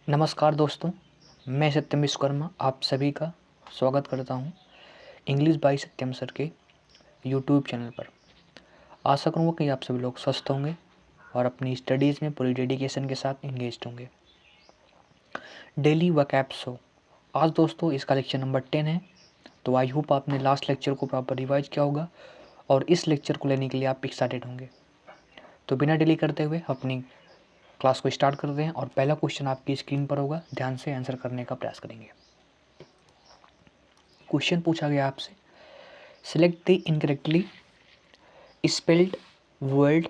नमस्कार दोस्तों, मैं सत्यम विश्वकर्मा आप सभी का स्वागत करता हूं इंग्लिश बाय सत्यम सर के यूट्यूब चैनल पर। आशा करूँगा कि आप सभी लोग स्वस्थ होंगे और अपनी स्टडीज़ में पूरी डेडिकेशन के साथ इंगेज्ड होंगे। डेली वोकैब शो आज दोस्तों इसका लेक्चर नंबर 10 है। तो आई होप आपने लास्ट लेक्चर को प्रॉपर रिवाइज किया होगा और इस लेक्चर को लेने के लिए आप एक्साइटेड होंगे। तो बिना डिले करते हुए अपनी क्लास को स्टार्ट करते हैं और पहला क्वेश्चन आपकी स्क्रीन पर होगा। ध्यान से आंसर करने का प्रयास करेंगे। क्वेश्चन पूछा गया आपसे, select the incorrectly spelled word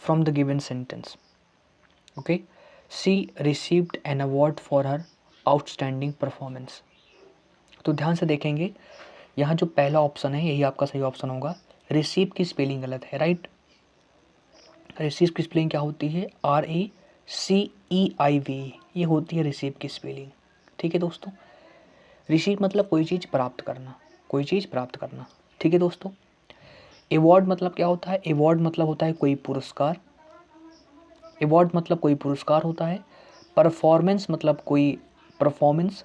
from the given sentence. Okay, she received an award for her outstanding performance. तो ध्यान से देखेंगे, यहाँ जो पहला ऑप्शन है यही आपका सही ऑप्शन होगा। रिसीव की स्पेलिंग गलत है, राइट। रिसीव की स्पेलिंग क्या होती है? RACEIV, ये होती है रिसीव की स्पेलिंग। ठीक है दोस्तों, रिसीव मतलब कोई चीज़ प्राप्त करना, कोई चीज़ प्राप्त करना। ठीक है दोस्तों, अवार्ड मतलब क्या होता है? अवार्ड मतलब होता है कोई पुरस्कार। अवार्ड मतलब कोई पुरस्कार होता है। परफॉर्मेंस मतलब कोई परफॉर्मेंस।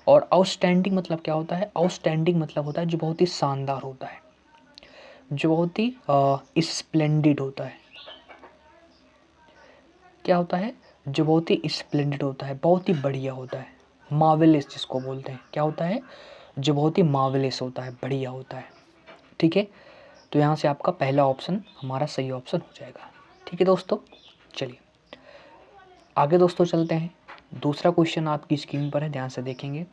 और आउटस्टैंडिंग मतलब क्या होता है? आउटस्टैंडिंग मतलब होता है जो बहुत ही शानदार होता है, जो बहुत ही स्प्लेंडिड होता है। क्या होता है? जो बहुत ही स्प्लेंडिड होता है, बहुत ही बढ़िया होता है। मार्वेलस जिसको बोलते हैं, क्या होता है? जो बहुत ही मार्वेलस होता है, बढ़िया होता है। ठीक है, तो यहाँ से आपका पहला ऑप्शन हमारा सही ऑप्शन हो जाएगा। ठीक है दोस्तों, चलिए आगे दोस्तों चलते हैं। दूसरा क्वेश्चन आपकी स्क्रीन पर है, ध्यान से देखेंगे।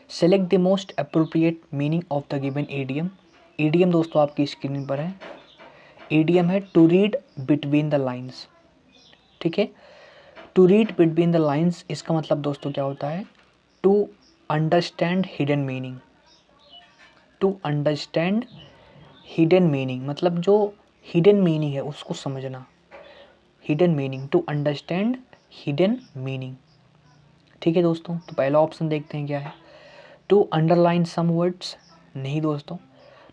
Select the most appropriate meaning of the given idiom. Idiom दोस्तों आपकी स्क्रीन पर है। ईडियम है to read between the lines. ठीक है, to read between the lines इसका मतलब दोस्तों क्या होता है? To understand hidden meaning. To understand hidden meaning मतलब जो हिडन मीनिंग है उसको समझना। Hidden meaning, to understand hidden meaning. ठीक है दोस्तों, तो पहला ऑप्शन देखते हैं क्या है। टू अंडरलाइन सम वर्ड्स, नहीं दोस्तों।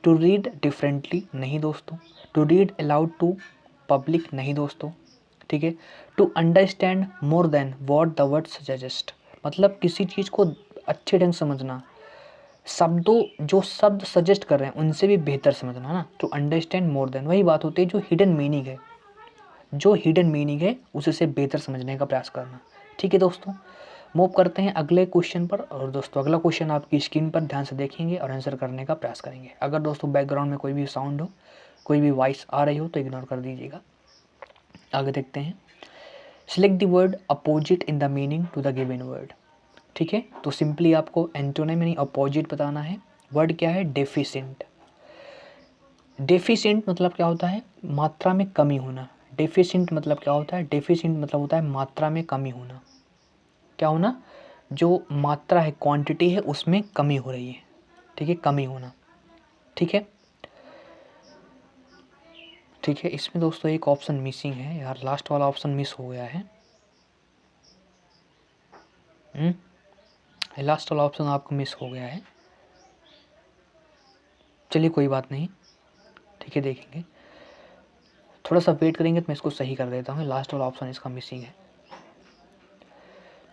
टू रीड डिफरेंटली, नहीं दोस्तों। To read aloud to public, नहीं दोस्तों। ठीक है, to understand more than what the word suggest मतलब किसी चीज़ को अच्छे ढंग समझना, शब्दों जो शब्द सजेस्ट कर रहे हैं उनसे भी बेहतर समझना ना। टू अंडरस्टैंड मोर देन वही बात होती है जो हिडन मीनिंग है, जो हिडन मीनिंग है उससे बेहतर समझने का प्रयास करना। ठीक है दोस्तों, मूव करते हैं अगले क्वेश्चन पर। और दोस्तों अगला क्वेश्चन आपकी स्क्रीन पर ध्यान से देखेंगे और आंसर करने का प्रयास करेंगे। अगर दोस्तों बैकग्राउंड में कोई भी साउंड हो, कोई भी वॉइस आ रही हो तो इग्नोर कर दीजिएगा। आगे देखते हैं। Select the word opposite in the meaning to the given word. ठीक है, तो सिंपली आपको एंटोनिम यानी अपोजिट बताना है। वर्ड क्या है? डेफिशिएंट। डेफिशिएंट मतलब क्या होता है? मात्रा में कमी होना। डेफिशिएंट मतलब क्या होता है? डेफिशिएंट मतलब होता है मात्रा में कमी होना। क्या होना? जो मात्रा है, क्वांटिटी है, उसमें कमी हो रही है। ठीक है, कमी होना। ठीक है, ठीक है, इसमें दोस्तों एक ऑप्शन मिसिंग है यार, लास्ट वाला ऑप्शन मिस हो गया है। लास्ट वाला ऑप्शन आपको मिस हो गया है। चलिए कोई बात नहीं, ठीक है, देखेंगे, थोड़ा सा वेट करेंगे तो मैं इसको सही कर देता हूँ। लास्ट वाला ऑप्शन इसका मिसिंग है।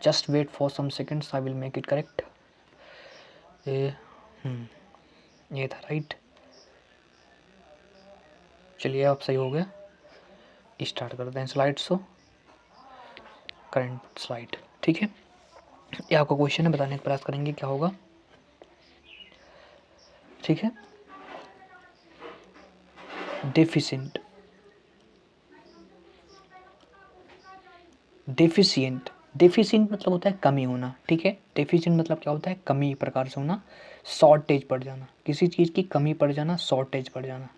Just wait for some seconds, I will make it correct. ये था राइट। चलिए अब सही हो गया। स्टार्ट करते हैं स्लाइड शो, करंट स्लाइड। ठीक है, ये आपका क्वेश्चन है, बताने का प्रयास करेंगे क्या होगा। ठीक है, डेफिशिएंट, डेफिशिएंट, डेफिशिएंट मतलब होता है कमी होना। ठीक है, डेफिशिएंट मतलब क्या होता है? कमी प्रकार से होना, शॉर्टेज पड़ जाना, किसी चीज़ की कमी पड़ जाना, शॉर्टेज पड़ जाना।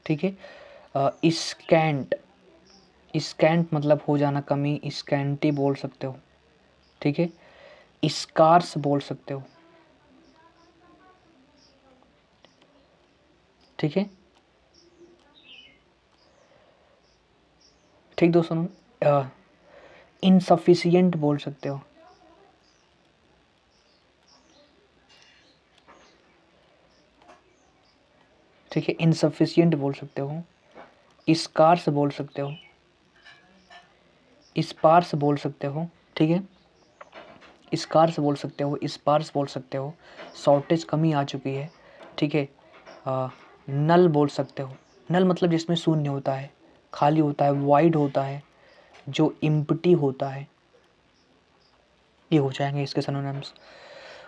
ठीक है, स्कैंट, स्कैंट मतलब हो जाना कमी, स्कैंटी बोल सकते हो। ठीक है, स्कार्स बोल सकते हो। ठीक है, ठीक दोस्तों, इनसफिशियंट बोल सकते हो। ठीक है, इनसफिशियंट बोल सकते हो, स्कार्स बोल सकते हो। स्पार्स बोल सकते हो, ठीक है, स्कार्स बोल सकते हो, स्पार्स बोल सकते हो, शॉर्टेज कमी आ चुकी है, ठीक है। नल बोल सकते हो, नल मतलब जिसमें शून्य होता है, खाली होता है, वाइड होता है, जो इम्प्टी होता है, ये हो जाएंगे इसके सिनोनिम्स,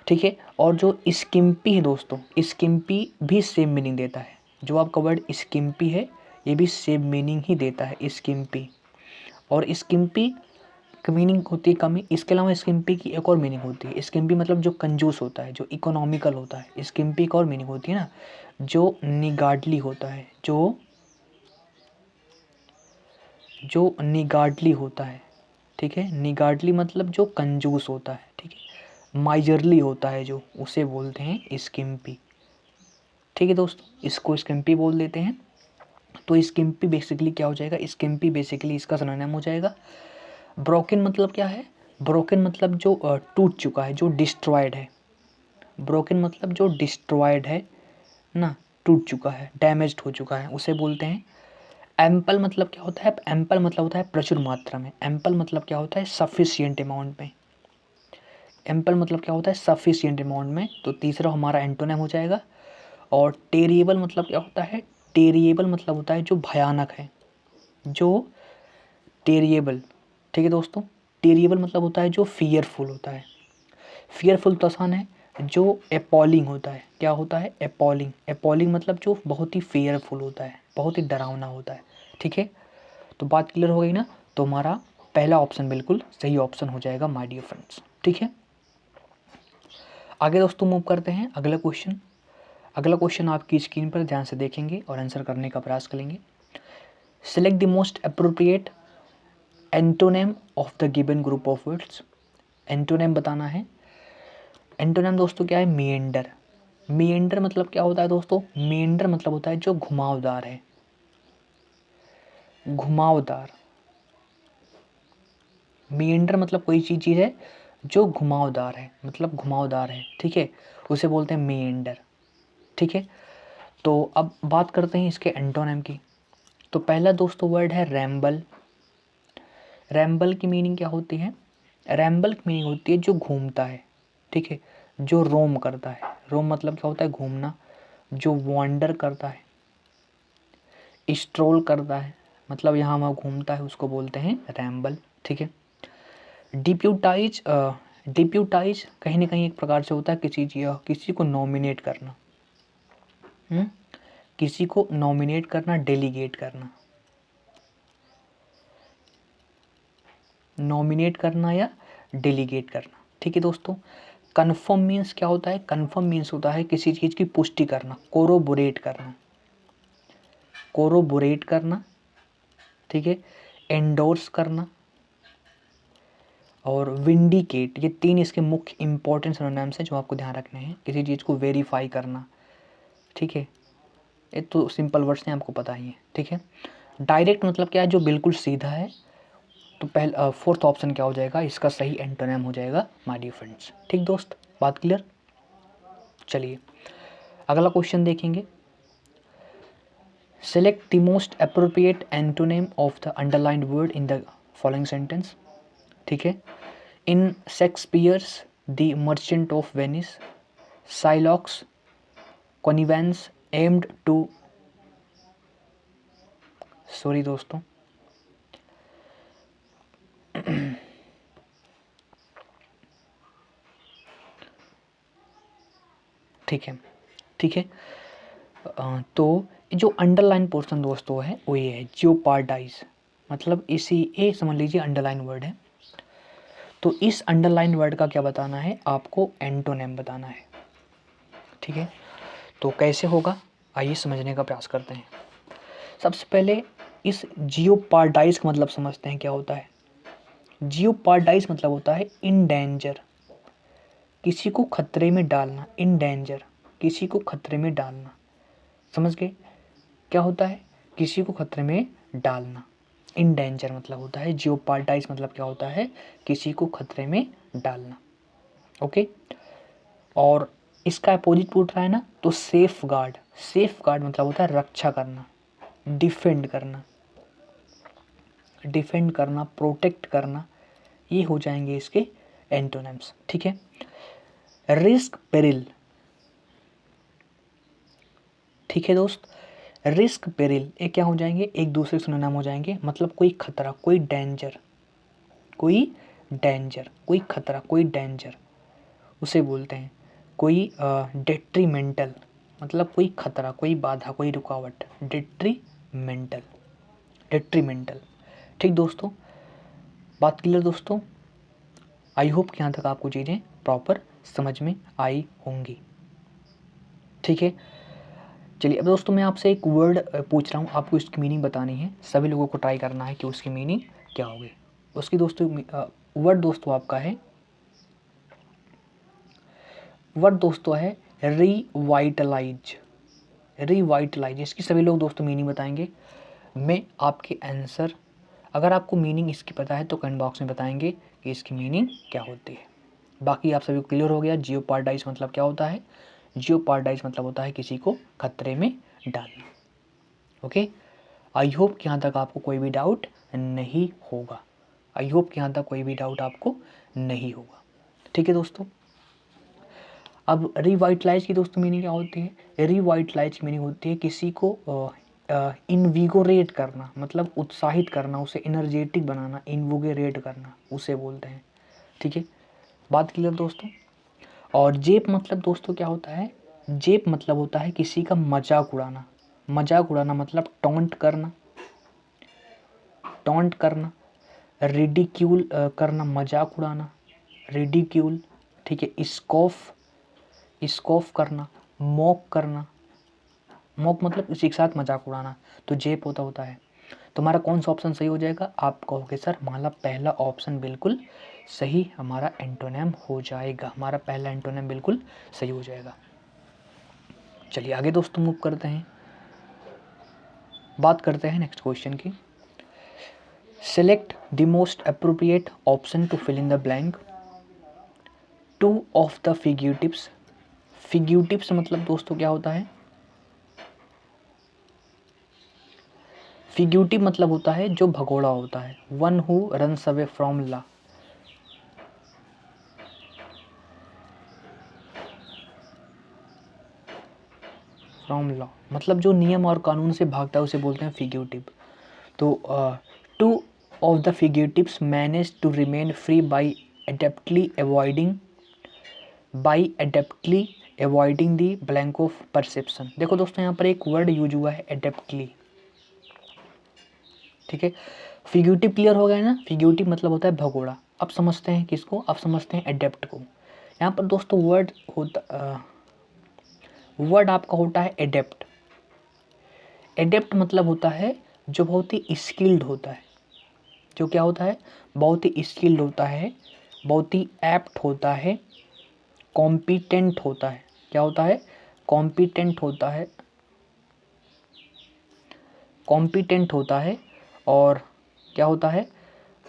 ठीक है। और जो स्किम्पी है दोस्तों, स्किम्पी भी सेम मीनिंग देता है, जो आपका वर्ड स्किम्पी है ये भी सेम मीनिंग ही देता है, स्किम्पी। और स्किम्पी की मीनिंग होती है कमी। इसके अलावा स्किम्पी की एक और मीनिंग होती है, स्किम्पी मतलब जो कंजूस होता है, जो इकोनॉमिकल होता है। स्किम्पी एक और मीनिंग होती है ना, जो निगार्डली होता है, जो निगार्डली होता है, ठीक है। निगार्डली मतलब जो कंजूस होता है, ठीक है। माइजरली होता है जो, उसे बोलते हैं स्किम्पी, ठीक है दोस्तों, इसको स्किम्पी बोल देते हैं। तो स्किम्पी बेसिकली क्या हो जाएगा, स्किम्पी बेसिकली इसका सिनोनिम हो जाएगा। ब्रोकन मतलब क्या है, ब्रोकन मतलब जो टूट चुका है, जो डिस्ट्रॉयड है। ब्रोकन मतलब जो डिस्ट्रॉयड है ना, टूट चुका है, डैमेज्ड हो चुका है, उसे बोलते हैं। एम्पल मतलब क्या होता है, एम्पल मतलब होता है प्रचुर मात्रा में। एम्पल मतलब क्या होता है, सफिशिएंट अमाउंट में। एम्पल मतलब क्या होता है, सफिशिएंट अमाउंट में। तो तीसरा हमारा एंटोनिम हो जाएगा। और टेरिएबल मतलब क्या होता है, टेरिएबल मतलब होता है जो भयानक है, जो टेरिएबल, ठीक है दोस्तों। टेरिएबल मतलब होता है जो फियरफुल होता है। फियरफुल तो आसान है, जो एपॉलिंग होता है, क्या होता है, एपॉलिंग। एपॉलिंग मतलब जो बहुत ही फियरफुल होता है, बहुत ही डरावना होता है, ठीक है। तो बात क्लियर हो गई ना, तो हमारा पहला ऑप्शन बिल्कुल सही ऑप्शन हो जाएगा माय डियर फ्रेंड्स, ठीक है। आगे दोस्तों मूव करते हैं अगला क्वेश्चन। अगला क्वेश्चन आपकी स्क्रीन पर ध्यान से देखेंगे और आंसर करने का प्रयास करेंगे। Select the most appropriate antonym of the given group of words. Antonym बताना है। एंटोनेम दोस्तों क्या है, मिएंडर। मिएंडर मतलब क्या होता है दोस्तों, मिएंडर मतलब होता है जो घुमावदार है, घुमावदार। मिएंडर मतलब कोई चीज़ है जो घुमावदार है, मतलब घुमावदार है, ठीक है, उसे बोलते हैं मिएंडर, ठीक है। तो अब बात करते हैं इसके एंटोनेम की। तो पहला दोस्तों वर्ड है रैम्बल। रैम्बल की मीनिंग क्या होती है, रैम्बल की मीनिंग होती है जो घूमता है, ठीक है, जो रोम करता है। रोम मतलब क्या होता है, घूमना। जो वॉन्डर करता है, स्ट्रोल करता है, मतलब यहाँ वहाँ घूमता है, उसको बोलते हैं रैम्बल, ठीक है। डिप्यूटाइज, डिप्यूटाइज कहीं ना कहीं एक प्रकार से होता है किसी को नॉमिनेट करना, किसी को नॉमिनेट करना, डेलीगेट करना, नॉमिनेट करना या डेलीगेट करना, ठीक है दोस्तों। कन्फर्म मीन्स क्या होता है, कन्फर्म मीन्स होता है किसी चीज़ की पुष्टि करना, कोरोबोरेट करना, कोरोबोरेट करना, ठीक है, एंडोर्स करना और विंडिकेट। ये तीन इसके मुख्य इंपॉर्टेंट सिनोनिम्स हैं जो आपको ध्यान रखने हैं। किसी चीज़ को वेरीफाई करना, ठीक है, ये तो सिंपल वर्ड्स हैं, आपको पता ही है, ठीक है। डायरेक्ट मतलब क्या है, जो बिल्कुल सीधा है। तो पहला फोर्थ ऑप्शन क्या हो जाएगा, इसका सही एंटोनिम हो जाएगा माय डियर फ्रेंड्स, ठीक दोस्त, बात क्लियर। चलिए अगला क्वेश्चन देखेंगे। Select the most appropriate antonym of the underlined word in the following sentence, ठीक है। In Shakespeare's the Merchant of Venice, Shylock's connivance aimed to, sorry दोस्तों, ठीक है, ठीक है। तो जो अंडरलाइन पोर्शन दोस्तों है वो ये है, जियोपार्डाइज, मतलब इसी ये समझ लीजिए अंडरलाइन वर्ड है। तो इस अंडरलाइन वर्ड का क्या बताना है, आपको एंटोनेम बताना है, ठीक है। तो कैसे होगा, आइए समझने का प्रयास करते हैं। सबसे पहले इस जियोपार्डाइज का मतलब समझते हैं क्या होता है। जियोपार्डाइज मतलब होता है इन डेंजर, किसी को खतरे में डालना, इन डेंजर, किसी को खतरे में डालना, समझ गए क्या होता है, किसी को खतरे में डालना। इन डेंजर मतलब होता है, जियोपार्डाइज मतलब क्या होता है, किसी को खतरे में डालना, ओके। और इसका अपोजिट पूछ रहा है ना, तो सेफ गार्ड, सेफ गार्ड मतलब होता है रक्षा करना, डिफेंड करना, डिफेंड करना, प्रोटेक्ट करना, ये हो जाएंगे इसके एंटोनिम्स। ठीक है। रिस्क, पेरिल, ठीक है दोस्त, रिस्क, पेरिल ये क्या हो जाएंगे, एक दूसरे से सिनोनिम हो जाएंगे। मतलब कोई खतरा, कोई डेंजर, कोई डेंजर, कोई खतरा, कोई डेंजर, उसे बोलते हैं। कोई डेट्रीमेंटल, मतलब कोई खतरा, कोई बाधा, कोई रुकावट, डेट्रीमेंटल, डेट्रीमेंटल। ठीक दोस्तों, बात क्लियर दोस्तों? आई होप कि यहाँ तक आपको चीज़ें प्रॉपर समझ में आई होंगी। ठीक है, चलिए अब दोस्तों मैं आपसे एक वर्ड पूछ रहा हूँ, आपको इसकी मीनिंग बतानी है। सभी लोगों को ट्राई करना है कि उसकी मीनिंग क्या होगी। उसकी दोस्तों वर्ड दोस्तों आपका है, वर्ड दोस्तों है रिवाइटलाइज। रिवाइटलाइज, इसकी सभी लोग दोस्तों मीनिंग बताएंगे। मैं आपके आंसर, अगर आपको मीनिंग इसकी पता है तो कमेंट बॉक्स में बताएंगे कि इसकी मीनिंग क्या होती है। बाकी आप सभी को क्लियर हो गया। जियोपार्डाइज मतलब क्या होता है? जियोपार्डाइज मतलब होता है किसी को खतरे में डालना। ओके, आई होप कि यहाँ तक आपको कोई भी डाउट नहीं होगा। आई होप कि यहाँ तक कोई भी डाउट आपको नहीं होगा। ठीक है दोस्तों, अब रिवाइटलाइज की दोस्तों मीनिंग क्या होती है? रिवाइटलाइज की मीनिंग होती है किसी को इनविगोरेट करना, मतलब उत्साहित करना, उसे एनर्जेटिक बनाना, इनवोगेरेट करना, उसे बोलते हैं। ठीक है, बात क्लियर दोस्तों? और जेप मतलब दोस्तों क्या होता है? जेप मतलब होता है किसी का मजाक उड़ाना। मजाक उड़ाना मतलब टॉन्ट करना, टॉन्ट करना, रिडिक्यूल करना, मजाक उड़ाना, रिडिक्यूल। ठीक है, स्कॉफ, स्कॉफ करना, मॉक करना। मॉक मतलब किसी के साथ मजाक उड़ाना, तो जेप होता है। तुम्हारा कौन सा ऑप्शन सही हो जाएगा? आप कहोगे सर हमारा पहला ऑप्शन बिल्कुल सही, हमारा एंटोनिम हो जाएगा, हमारा पहला एंटोनिम बिल्कुल सही हो जाएगा। चलिए आगे दोस्तों मूव करते हैं, बात करते हैं नेक्स्ट क्वेश्चन की। Select the most appropriate option to fill in the blank. Two of the fugitives. Fugitives मतलब दोस्तों क्या होता है? फिग्यूटिव मतलब होता है जो भगोड़ा होता है। One who runs away from law. From law मतलब जो नियम और कानून से भागता है उसे बोलते हैं फिग्यूटिव। तो two of the fugitives managed to remain free by adeptly avoiding the blank of perception. देखो दोस्तों यहाँ पर एक वर्ड यूज हुआ है एडेप्टली। ठीक है, फिग्यूटिव क्लियर हो गया ना? फिग्यूटिव मतलब होता है भगोड़ा। अब समझते हैं किसको? अब समझते हैं एडेप्ट को। यहाँ पर दोस्तों वर्ड आपका होता है एडेप्ट। एडेप्ट मतलब होता है जो बहुत ही स्किल्ड होता है। जो क्या होता है? बहुत ही स्किल्ड होता है, बहुत ही एप्ट होता है, कॉम्पिटेंट होता है। क्या होता है? कॉम्पिटेंट होता है, कॉम्पिटेंट होता है। और क्या होता है?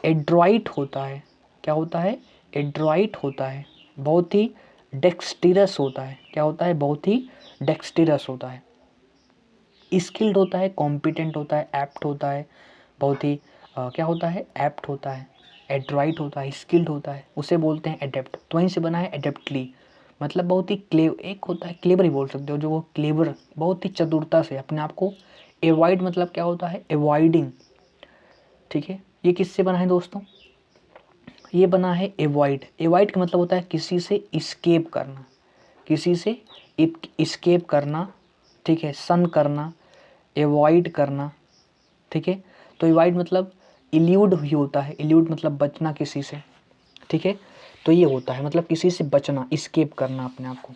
एड्रॉइट होता है। क्या होता है? एड्रॉइट होता है, बहुत ही डेक्सटेरस होता है। क्या होता है? बहुत ही डेक्सटेरस होता है, स्किल्ड होता है, कॉम्पिटेंट होता है, एप्ट होता है, बहुत ही क्या होता है? एप्ट होता है, एड्रॉइट होता है, स्किल्ड होता है, उसे बोलते हैं एडेप्ट। तो वहीं से बना है एडेप्टली, मतलब बहुत ही एक होता है क्लेवर ही बोल सकते हो, जो वो क्लेवर बहुत ही चतुरता से अपने आप को। एवॉइड मतलब क्या होता है? एवॉइडिंग। ठीक है, ये किससे बना है दोस्तों? ये बना है एवॉइड। एवॉइड का मतलब होता है किसी से इस्केप करना, किसी से इस्केप करना। ठीक है, सन करना, एवॉइड करना। ठीक है, तो एवॉइड मतलब इल्यूड भी होता है। इल्यूड मतलब बचना किसी से। ठीक है, तो ये होता है मतलब किसी से बचना, इस्केप करना अपने आप को।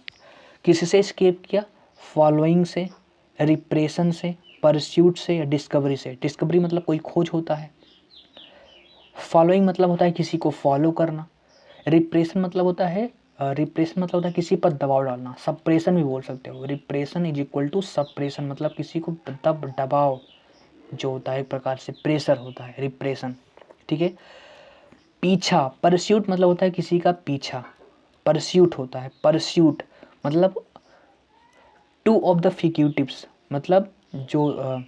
किसी से इस्केप किया? फॉलोइंग से, रिप्रेशन से, परस्यूट से, या डिस्कवरी से। डिस्कवरी मतलब कोई खोज होता है। फॉलोइंग मतलब होता है किसी को फॉलो करना। रिप्रेशन मतलब होता है किसी पर दबाव डालना। सप्रेशन भी बोल सकते हो। Repression is equal to suppression, मतलब किसी को दबाव जो होता है एक प्रकार से प्रेशर होता है, रिप्रेशन। ठीक है, पीछा, परस्यूट मतलब होता है किसी का पीछा, परस्यूट होता है। परस्यूट मतलब टू ऑफ द फिग्यूटिव्स, मतलब जो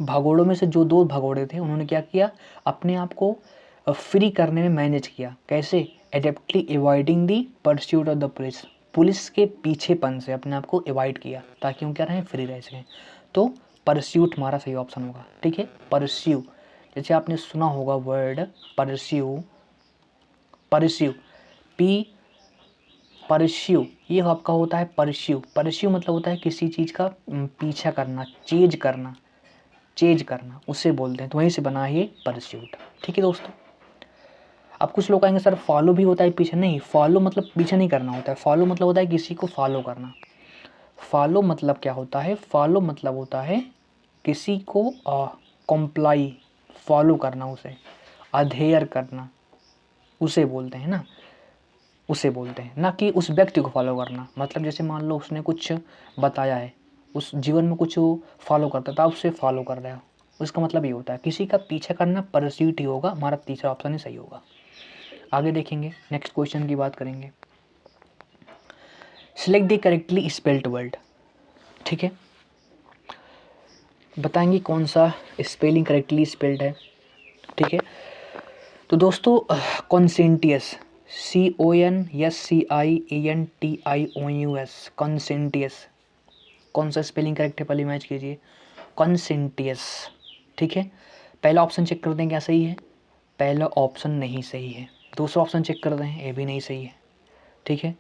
भगोड़ों में से जो 2 भगोड़े थे उन्होंने क्या किया, अपने आप को फ्री करने में मैनेज किया। कैसे? Adeptly avoiding the pursuit of the police, police के पीछेपन से अपने आप को अवॉइड किया ताकि वो क्या रहें, फ्री रह सकें। तो परस्यूट हमारा सही ऑप्शन होगा। ठीक है, परस्यू, जैसे आपने सुना होगा word pursue, pursue, P pursue, ये आपका होता है परस्यू। परस्यू मतलब होता है किसी चीज़ का पीछा करना, चेज करना, चेज करना, उसे बोलते हैं। तो वहीं से बना है ये परस्यूट। ठीक है दोस्तों। अब कुछ लोग कहेंगे सर फॉलो भी होता है पीछे, नहीं, फॉलो मतलब पीछे नहीं करना होता है। फॉलो मतलब होता है किसी को फॉलो करना। फॉलो मतलब क्या होता है? फॉलो मतलब होता है किसी को कॉम्प्लाई, फॉलो करना, उसे अधेयर करना, उसे बोलते हैं ना, उसे बोलते हैं, ना कि उस व्यक्ति को फॉलो करना। मतलब जैसे मान लो उसने कुछ बताया है, उस जीवन में कुछ वो फॉलो करता था, उसे फॉलो कर रहा है, उसका मतलब ये होता है किसी का पीछा करना, परस्यूट ही होगा। हमारा तीसरा ऑप्शन ही सही होगा। आगे देखेंगे, नेक्स्ट क्वेश्चन की बात करेंगे। Select the correctly spelled word. ठीक है, बताएंगे कौन सा स्पेलिंग करेक्टली स्पेल्ड है। ठीक है, तो दोस्तों कॉन्सेंटियस, CONSCIENTIOUS, कॉन्सेंटियस, कौन सा स्पेलिंग करेक्ट है पहले मैच कीजिए, कॉन्सेंटियस। ठीक है, पहला ऑप्शन चेक कर दें क्या सही है, पहला ऑप्शन नहीं सही है। दूसरा ऑप्शन चेक कर दें, ये भी नहीं सही है। ठीक है,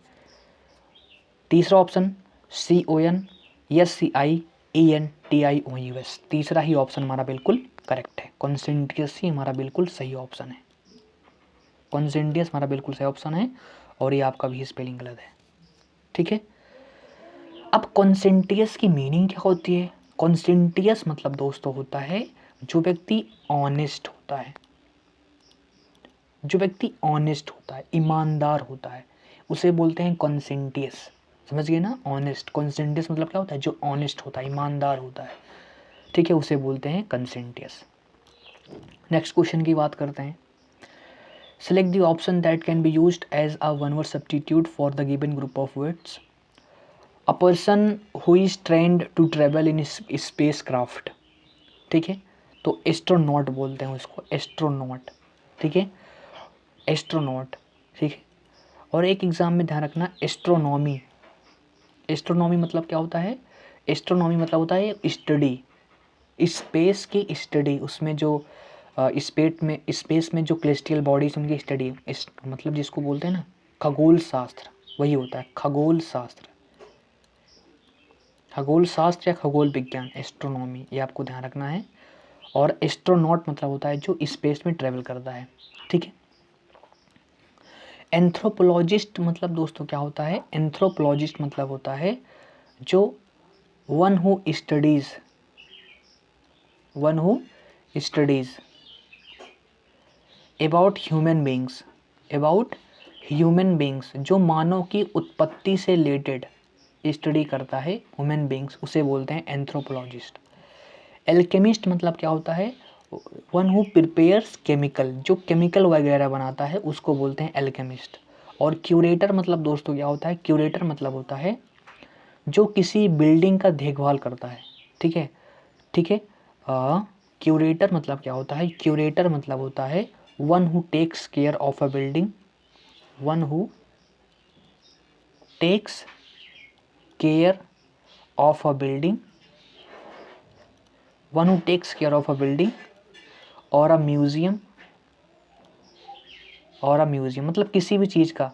तीसरा ऑप्शन CONSCIENTIOUS, तीसरा ही ऑप्शन हमारा बिल्कुल करेक्ट है। कॉन्सेंटियस ही हमारा बिल्कुल सही ऑप्शन है। कॉन्सेंटियस हमारा बिल्कुल सही ऑप्शन है और ये आपका भी स्पेलिंग गलत है। ठीक है, अब कॉन्सेंटियस की मीनिंग क्या होती है? कॉन्सेंटियस मतलब दोस्तों होता है जो व्यक्ति ऑनेस्ट होता है, जो व्यक्ति ऑनेस्ट होता है, ईमानदार होता है, उसे बोलते हैं कॉन्सेंटियस। समझ गए ना? ऑनेस्ट, कॉन्सेंटियस मतलब क्या होता है? जो ऑनेस्ट होता है, ईमानदार होता है। ठीक है, उसे बोलते हैं कॉन्सेंटियस। नेक्स्ट क्वेश्चन की बात करते हैं। Select the option that can be used as a one word substitute for the given group of words. A person who is trained to travel in space craft. ठीक है, तो एस्ट्रोनॉट बोलते हैं उसको, एस्ट्रोनॉट। ठीक है, एस्ट्रोनॉट। ठीक है, और एक एग्जाम में ध्यान रखना, एस्ट्रोनॉमी, एस्ट्रोनॉमी मतलब क्या होता है? एस्ट्रोनॉमी मतलब होता है स्टडी, स्पेस की स्टडी, उसमें जो स्पेस में जो क्लेस्टियल बॉडीज उनकी स्टडी, मतलब जिसको बोलते हैं ना खगोल शास्त्र, वही होता है खगोल शास्त्र, खगोल शास्त्र या खगोल विज्ञान, एस्ट्रोनॉमी, ये आपको ध्यान रखना है। और एस्ट्रोनॉट मतलब होता है जो स्पेस में ट्रेवल करता है। ठीक है, एंथ्रोपोलॉजिस्ट मतलब दोस्तों क्या होता है? एंथ्रोपोलॉजिस्ट मतलब होता है जो one who studies, one who studies about human beings, about human beings, जो मानव की उत्पत्ति से रिलेटेड स्टडी करता है ह्यूमन बींग्स, उसे बोलते हैं एंथ्रोपोलॉजिस्ट। एल्केमिस्ट मतलब क्या होता है? वन हु प्रिपेयर्स केमिकल, जो केमिकल वगैरह बनाता है उसको बोलते हैं एल्केमिस्ट। और क्यूरेटर मतलब दोस्तों क्या होता है? क्यूरेटर मतलब होता है जो किसी बिल्डिंग का देखभाल करता है। ठीक है, ठीक है, क्यूरेटर मतलब क्या होता है? क्यूरेटर मतलब होता है one who takes care of a building, one who takes care of a building, one who takes care of a building और अ म्यूजियम, और अ म्यूजियम मतलब किसी भी चीज़ का।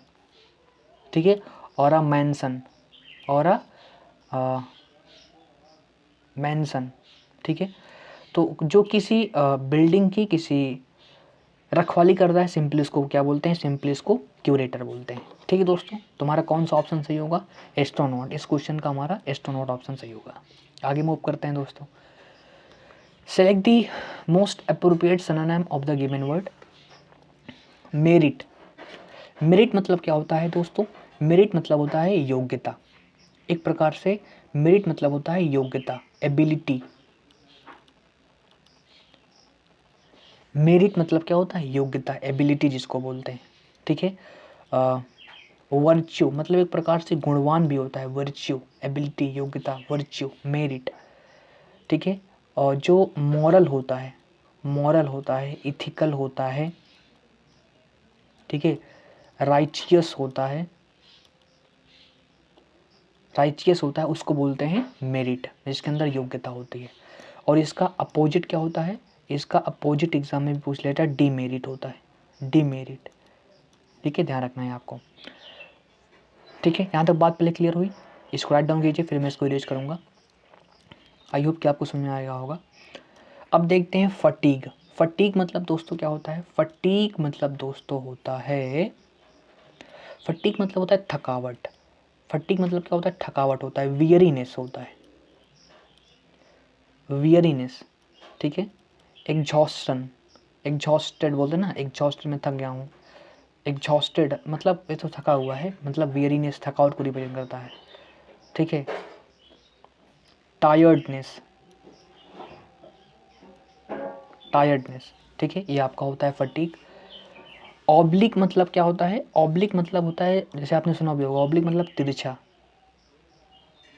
ठीक है, और अ मैंसन, और अ मैंसन। ठीक है, तो जो किसी बिल्डिंग की किसी रखवाली कर रहा है, सिंपली उसको क्या बोलते हैं? सिंपली उसको क्यूरेटर बोलते हैं। ठीक है दोस्तों, तुम्हारा कौन सा ऑप्शन सही होगा? एस्ट्रोनॉट। इस क्वेश्चन का हमारा एस्ट्रोनॉट ऑप्शन सही होगा। आगे मूव करते हैं दोस्तों। Select the most appropriate synonym of the given word. Merit, merit मतलब क्या होता है दोस्तों? मेरिट मतलब होता है योग्यता। एक प्रकार से मेरिट मतलब होता है योग्यता, एबिलिटी। मेरिट मतलब क्या होता है? योग्यता, एबिलिटी जिसको बोलते हैं। ठीक है, वर्च्यू मतलब एक प्रकार से गुणवान भी होता है, वर्च्यू, एबिलिटी, योग्यता, वर्च्यू, मेरिट। ठीक है, और जो मॉरल होता है, इथिकल होता है, ठीक है, राइचियस होता है, उसको बोलते हैं मेरिट, जिसके अंदर योग्यता होती है। और इसका अपोजिट क्या होता है? इसका अपोजिट एग्जाम में भी पूछ लेता है, डीमेरिट होता है, डीमेरिट। ठीक है, ध्यान रखना है आपको। ठीक है, यहाँ तक बात पहले क्लियर हुई? इसको राइट डाउन कीजिए, फिर मैं इसको इरेज करूँगा। आई होप कि आपको समझ में आएगा होगा। अब देखते हैं फटीग। फटीग मतलब दोस्तों क्या होता है? फटीग मतलब दोस्तों होता है, फटीग मतलब होता है थकावट। फटीग मतलब क्या होता है? थकावट होता है, वियरीनेस होता है, वियरीनेस। ठीक है, एग्जॉस्टन, एग्जॉस्टेड बोलते हैं ना, एग्जॉस्टेड में थक गया हूँ, एग्जॉस्टेड मतलब ये तो थका हुआ है, मतलब वियरीनेस थकावट को रिप्रेजेंट करता है। ठीक है, टायर्डनेस, टायर्डनेस। ठीक है, ये आपका होता है फटीग। ऑब्लिक मतलब क्या होता है? ऑब्लिक मतलब होता है, जैसे आपने सुना भी होगा, ऑब्लिक मतलब तिरछा,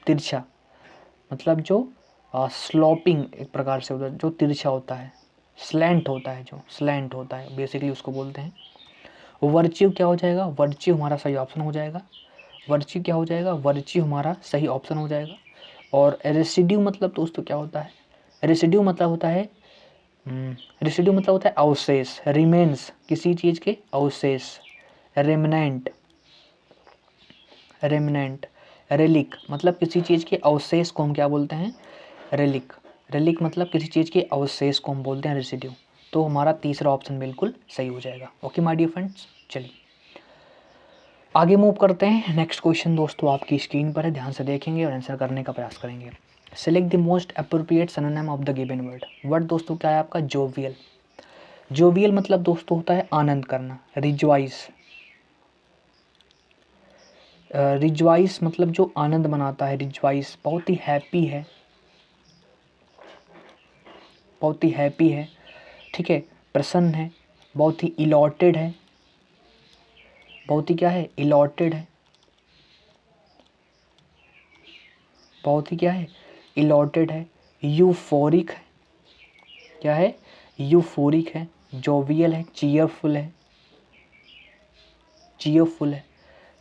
तिरछा मतलब जो स्लोपिंग एक प्रकार से होता है, जो तिरछा होता है, स्लैंट होता है, जो स्लैंट होता है बेसिकली उसको बोलते हैं। वर्च्यू क्या हो जाएगा? वर्च्यू हमारा सही ऑप्शन हो जाएगा। वर्च्यू क्या हो जाएगा? वर्च्यू हमारा सही ऑप्शन हो जाएगा। और रेसिड्यू मतलब दोस्तों क्या होता है? रेसिड्यू मतलब होता है रेसिड्यू मतलब होता है अवशेष, रिमेन्स, किसी चीज़ के अवशेष, रेमनेंट, रेमनेंट, रेलिक मतलब किसी चीज़ के अवशेष को हम क्या बोलते हैं? रेलिक। रेलिक मतलब किसी चीज़ के अवशेष को हम बोलते हैं रेसिड्यू। तो हमारा तीसरा ऑप्शन बिल्कुल सही हो जाएगा। ओके माय डियर फ्रेंड्स, चलिए आगे मूव करते हैं। नेक्स्ट क्वेश्चन दोस्तों आपकी स्क्रीन पर है, ध्यान से देखेंगे और आंसर करने का प्रयास करेंगे। Select the most appropriate synonym of the given word. Word दोस्तों क्या है आपका? जोवियल। जोवियल मतलब दोस्तों होता है आनंद करना, रिजॉइस। रिजॉइस मतलब जो आनंद मनाता है, रिजॉइस बहुत ही हैप्पी है, बहुत ही हैप्पी है। ठीक है, प्रसन्न है, बहुत ही इलॉटेड है, बहुत ही क्या है? इलॉटेड है, बहुत ही क्या है? इलॉटेड है। यूफोरिक है, क्या है? यूफोरिक है। जोवियल है, चीयरफुल है, चीयरफुल है।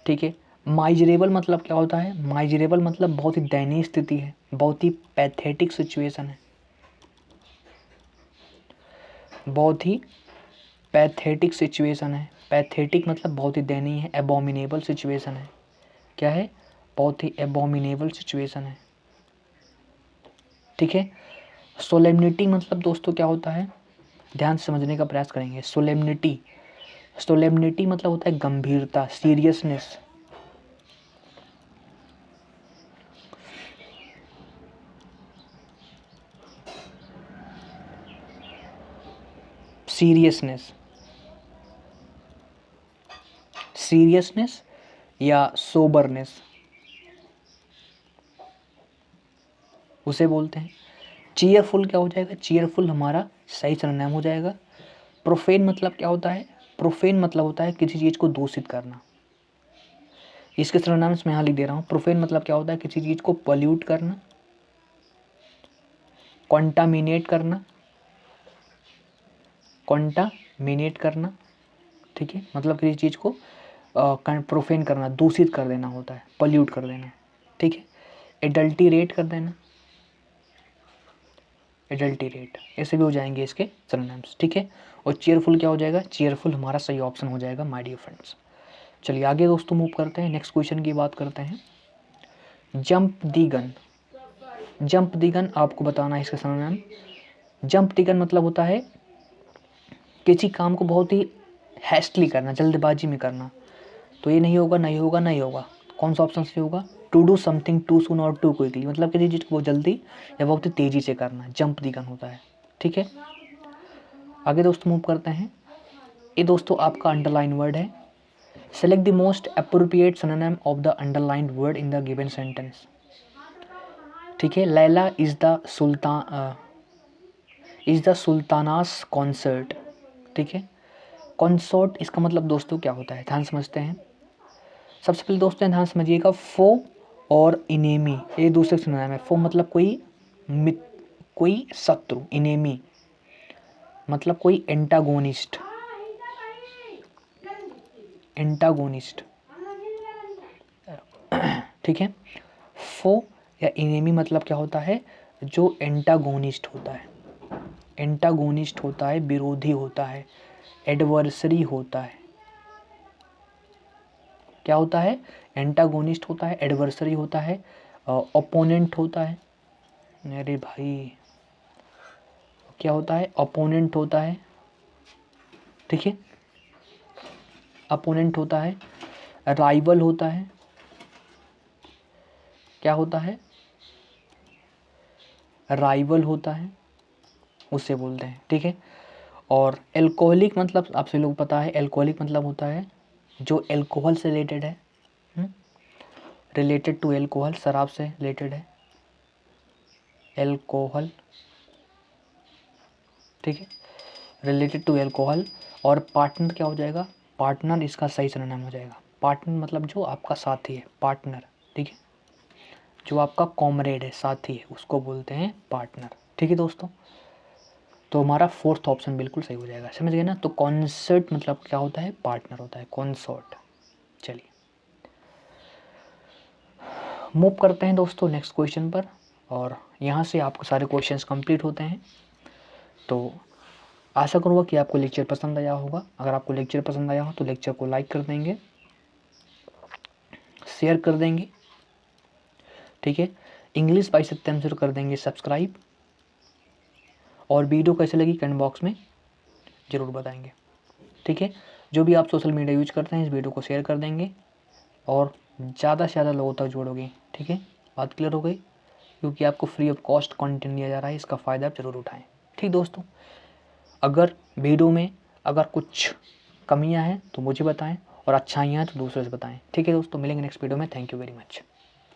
ठीक है, माइजरेबल मतलब क्या होता है? माइजरेबल मतलब बहुत ही दयनीय स्थिति है, बहुत ही पैथेटिक सिचुएशन है, बहुत ही पैथेटिक सिचुएशन है। पैथेटिक मतलब बहुत ही दयनीय है। एबोमिनेबल सिचुएशन है, क्या है? बहुत ही एबोमिनेबल सिचुएशन है। ठीक है, सोलेमनिटी मतलब दोस्तों क्या होता है? ध्यान से समझने का प्रयास करेंगे। सोलेमनिटी, सोलेमनिटी मतलब होता है गंभीरता, सीरियसनेस। सीरियसनेस, सीरियसनेस या सोबरनेस उसे बोलते हैं। चीयरफुल क्या हो जाएगा? चीयरफुल हमारा सही सिनोनिम हो जाएगा। प्रोफेन मतलब क्या होता है? प्रोफेन मतलब होता है किसी चीज़ को दूषित करना। इसके सिनोनिम्स मैं यहाँ लिख दे रहा हूँ। प्रोफेन मतलब क्या होता है? किसी चीज़ को पॉल्यूट करना, कॉन्टामिनेट करना, कॉन्टामिनेट करना। ठीक है, मतलब किसी चीज़ को प्रोफेन करना, दूषित कर देना होता है, पॉल्यूट कर देना। ठीक है, एडल्टीरेट कर देना, एडल्टीरेट, ऐसे भी हो जाएंगे इसके सिनोनिम्स। ठीक है, और चीयरफुल क्या हो जाएगा? चीयरफुल हमारा सही ऑप्शन हो जाएगा माय डियर फ्रेंड्स। चलिए आगे दोस्तों मूव करते हैं, नेक्स्ट क्वेश्चन की बात करते हैं। जंप दी गन, जंप दी गन आपको बताना है इसका सिनोनिम। जंप दी गन मतलब होता है किसी काम को बहुत ही हैस्टली करना, जल्दबाजी में करना। तो ये नहीं होगा, नहीं होगा, नहीं होगा। कौन सा ऑप्शन से होगा? To do something too soon और टू क्विकली, मतलब किसी चीज़ को बहुत जल्दी या बहुत ही तेज़ी से करना, जंप दी गन होता है। ठीक है, आगे दोस्तों मूव करते हैं। ये दोस्तों आपका अंडरलाइन वर्ड है। Select the most appropriate synonym of the underlined word in the given sentence. ठीक है, लैला इज द सुल्तानास कॉन्सर्ट। ठीक है, कॉन्सर्ट इसका मतलब दोस्तों क्या होता है? ध्यान समझते हैं। सबसे पहले दोस्तों ध्यान समझिएगा, फो और इनेमी ये दूसरे सिनोनिम है। फो मतलब कोई कोई शत्रु, इनेमी मतलब कोई एंटागोनिस्ट, एंटागोनिस्ट, ठीक है। फो या इनेमी मतलब क्या होता है, जो एंटागोनिस्ट होता है, एंटागोनिस्ट होता है, विरोधी होता है, एडवर्सरी होता है। क्या होता है, एंटागोनिस्ट होता है, एडवर्सरी होता है, ओपोनेंट होता है। अरे भाई क्या होता है, ओपोनेंट होता है, ठीक है, अपोनेंट होता है, राइवल होता है, क्या होता है, राइवल होता है, उसे बोलते हैं, ठीक है। और एल्कोहलिक मतलब आप सभी लोग पता है, एल्कोहलिक मतलब होता है जो एल्कोहल से रिलेटेड है, रिलेटेड टू एल्कोहल, शराब से रिलेटेड है, एल्कोहल, ठीक है, रिलेटेड टू एल्कोहल। और पार्टनर क्या हो जाएगा, पार्टनर इसका सही सरनाम हो जाएगा। पार्टनर मतलब जो आपका साथी है, पार्टनर, ठीक है, जो आपका कॉमरेड है, साथी है, उसको बोलते हैं पार्टनर, ठीक है दोस्तों। तो हमारा फोर्थ ऑप्शन बिल्कुल सही हो जाएगा, समझ गए ना। तो कॉन्सर्ट मतलब क्या होता है, पार्टनर होता है, कॉन्सर्ट। चलिए मूव करते हैं दोस्तों नेक्स्ट क्वेश्चन पर, और यहाँ से आपके सारे क्वेश्चंस कंप्लीट होते हैं। तो आशा करूँगा कि आपको लेक्चर पसंद आया होगा। अगर आपको लेक्चर पसंद आया हो तो लेक्चर को लाइक कर देंगे, शेयर कर देंगे, ठीक है, इंग्लिश बाय सत्यम सर कर देंगे सब्सक्राइब, और वीडियो कैसे लगी कमेंट बॉक्स में ज़रूर बताएंगे, ठीक है। जो भी आप सोशल मीडिया यूज करते हैं इस वीडियो को शेयर कर देंगे और ज़्यादा से ज़्यादा लोगों तक जोड़ोगे, ठीक है। बात क्लियर हो गई, क्योंकि आपको फ्री ऑफ कॉस्ट कंटेंट दिया जा रहा है, इसका फ़ायदा आप जरूर उठाएं, ठीक दोस्तों। अगर वीडियो में अगर कुछ कमियां हैं तो मुझे बताएं, और अच्छाइयाँ हैं तो दूसरे से बताएं, ठीक है दोस्तों। मिलेंगे नेक्स्ट वीडियो में, थैंक यू वेरी मच।